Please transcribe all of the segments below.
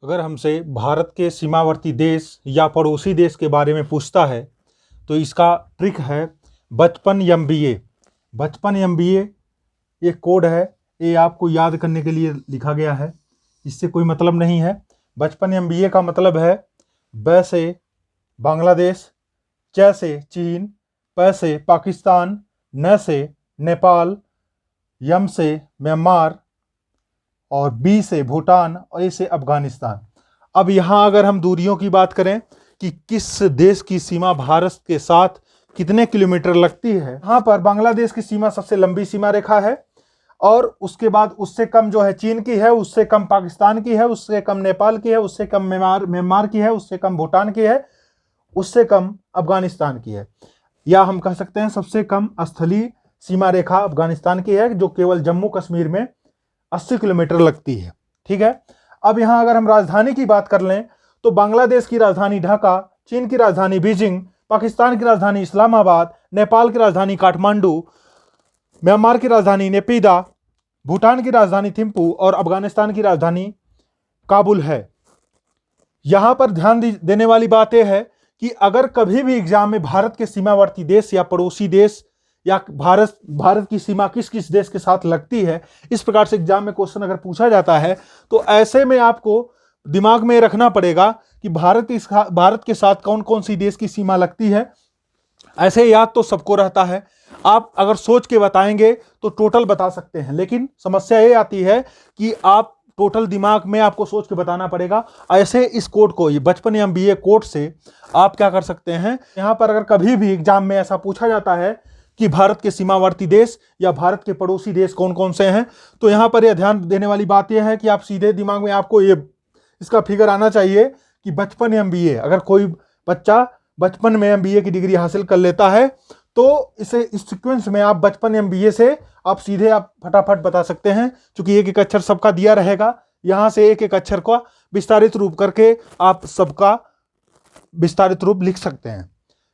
अगर हमसे भारत के सीमावर्ती देश या पड़ोसी देश के बारे में पूछता है तो इसका ट्रिक है 55 MBA। 55 MBA ये कोड है, ये आपको याद करने के लिए लिखा गया है, इससे कोई मतलब नहीं है। 55 MBA का मतलब है ब से बांग्लादेश, च से चीन, प से पाकिस्तान, न से नेपाल, यम से म्यांमार और बी से भूटान और ए से अफगानिस्तान। अब यहाँ अगर हम दूरियों की बात करें कि किस देश की सीमा भारत के साथ कितने किलोमीटर लगती है, यहाँ पर बांग्लादेश की सीमा सबसे लंबी सीमा रेखा है और उसके बाद उससे कम जो है चीन की है, उससे कम पाकिस्तान की है, उससे कम नेपाल की है, उससे कम म्यांमार की है, उससे कम भूटान की है, उससे कम अफगानिस्तान की है। या हम कह सकते हैं सबसे कम स्थलीय सीमा रेखा अफगानिस्तान की है, जो केवल जम्मू कश्मीर में 80 किलोमीटर लगती है। ठीक है। अब यहाँ अगर हम राजधानी की बात कर लें तो बांग्लादेश की राजधानी ढाका, चीन की राजधानी बीजिंग, पाकिस्तान की राजधानी इस्लामाबाद, नेपाल की राजधानी काठमांडू, म्यांमार की राजधानी नेपिदा, भूटान की राजधानी थिम्पू और अफगानिस्तान की राजधानी काबुल है। यहाँ पर ध्यान देने वाली बात यह है कि अगर कभी भी एग्जाम में भारत के सीमावर्ती देश या पड़ोसी देश या भारत की सीमा किस किस देश के साथ लगती है, इस प्रकार से एग्जाम में क्वेश्चन अगर पूछा जाता है तो ऐसे में आपको दिमाग में रखना पड़ेगा कि भारत के साथ कौन कौन सी देश की सीमा लगती है। ऐसे याद तो सबको रहता है, आप अगर सोच के बताएंगे तो टोटल बता सकते हैं, लेकिन समस्या ये आती है कि आप टोटल दिमाग में आपको सोच के बताना पड़ेगा। ऐसे इस कोड को, ये 55 MBA कोड से आप क्या कर सकते हैं, यहाँ पर अगर कभी भी एग्जाम में ऐसा पूछा जाता है कि भारत के सीमावर्ती देश या भारत के पड़ोसी देश कौन कौन से हैं, तो यहाँ पर यह ध्यान देने वाली बात यह है कि आप सीधे दिमाग में आपको ये इसका फिगर आना चाहिए कि 55 MBA, अगर कोई बच्चा 55 में MBA की डिग्री हासिल कर लेता है तो इसे इस सीक्वेंस में आप 55 MBA से आप सीधे आप फटाफट बता सकते हैं, क्योंकि एक एक अक्षर सबका दिया रहेगा। यहाँ से एक एक अक्षर का विस्तारित रूप करके आप सबका विस्तारित रूप लिख सकते हैं।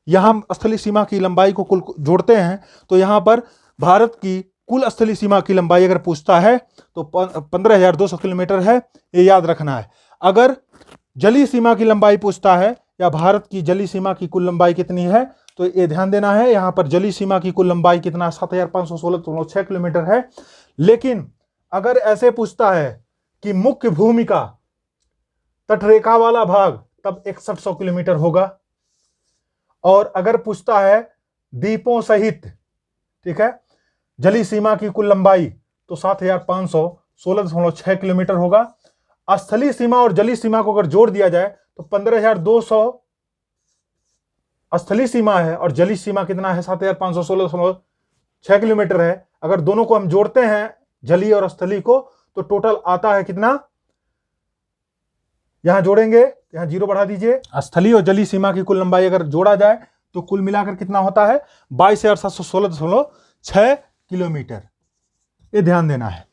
यहाँ हम स्थलीय सीमा की लंबाई को कुल जोड़ते हैं तो यहाँ पर भारत की कुल स्थलीय सीमा की लंबाई अगर पूछता है तो 15,200 किलोमीटर है, ये याद रखना है। अगर जलीय सीमा की लंबाई पूछता है या भारत की जलीय सीमा की कुल लंबाई कितनी है, तो ये ध्यान देना है, यहाँ पर जलीय सीमा की कुल लंबाई कितना 7,516.6 किलोमीटर है। लेकिन अगर ऐसे पूछता है कि मुख्य भूमि का तटरेखा वाला भाग, तब 6100 किलोमीटर होगा। और अगर पूछता है द्वीपों सहित, ठीक है, जलीय सीमा की कुल लंबाई, तो 7,516.6 किलोमीटर होगा। स्थलीय सीमा और जलीय सीमा को अगर जोड़ दिया जाए तो 15,200 स्थलीय सीमा है और जलीय सीमा कितना है 7,516.6 किलोमीटर है। अगर दोनों को हम जोड़ते हैं, जलीय और स्थलीय को, तो टोटल आता है कितना, यहां जोड़ेंगे, यहां 0 बढ़ा दीजिए, स्थलीय और जलीय सीमा की कुल लंबाई अगर जोड़ा जाए तो कुल मिलाकर कितना होता है 22,716.6 किलोमीटर। ये ध्यान देना है।